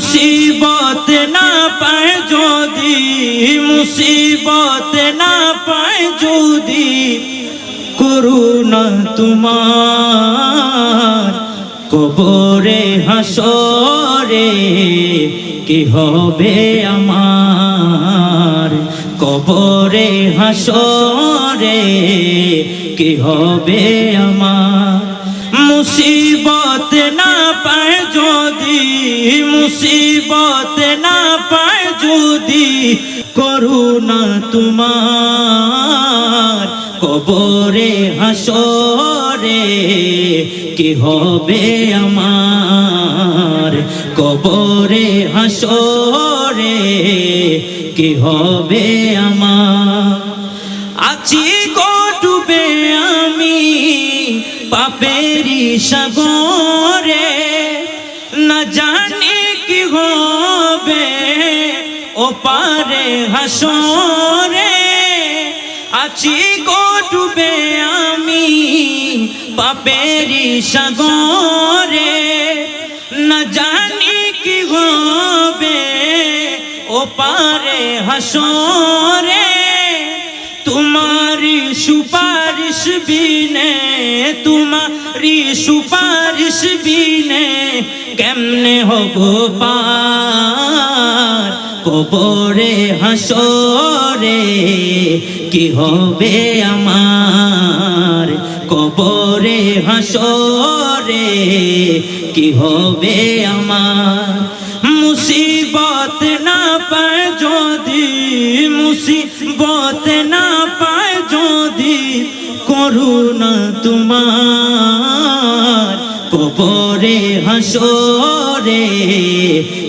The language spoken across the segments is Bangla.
মুসিবত না পায় যদি, মুসিবত না পায় যদি, করুণা তোমার কবরে হাসরে কি হবে আমার, কবরে হাসরে কি হবে আমার। মুসিবত না পায় যদি, মুসিবত না পায় যদি, করুণা তোমার কবরে হাসরে কি হবে আমার, কবরে হাসরে কি হবে আমার। আছি গো ডুবে আমি পাপেরি সাগরে, না জানি কি হবে ওপারে হাসরে। আছি গো ডুবে আমি পাপেরি সাগরে, না জানি কি হবে ওপারে হাসরে। তোমারি সুপারিশ বিনে, তোমারি সুপারিশ বিনে কেমনে হব পার, কবরে হাসরে কি হবে আমার, কবরে হাসরে কি হবে আমার। মুসিবত না পায় যদি, মুসিবত না পায় যদি, করুণা তোমার কবরে হাসরে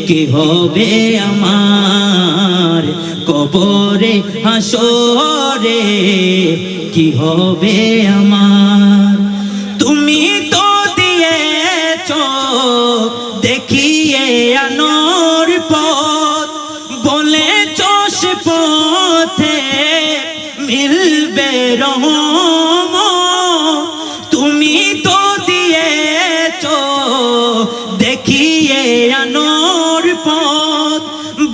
কি হবে আমার, কবরে হাসরে কি হবে আমার। তুমি তো দিয়েছো দেখিয়ে আনোর পথ, বলেছো সে পথে মিলবে রহমত। তুমি তো দিয়েছো দেখিয়ে আনোর পথ,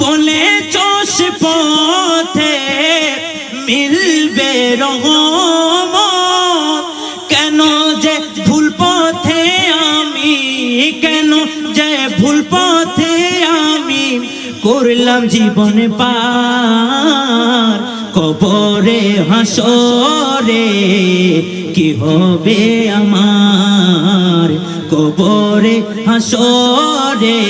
বলেছো সে পথে মিলবে রহমত। কেন যে ভুল পথে আমি, কেন যে ভুল পথে আমি করলাম জীবন পার, কবরে হাসরে কি হবে আমার, কবরে হাসরে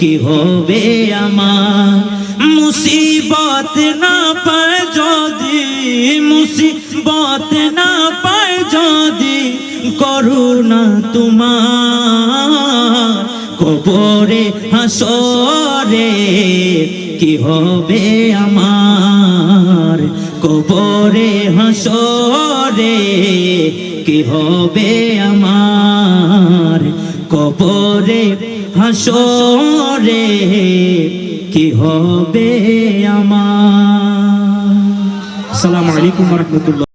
কি হবে আমার। মুসিবত না পায় যদি, মুসিবত না পায় যদি, করুণা তোমার কবরে হাসরে কি হবে আমার, কবরে হাসরে কি হবে আমার, কবরে হাসরে কি হবে আমার। আসসালামু আলাইকুম ওয়া রাহমাতুল্লাহ।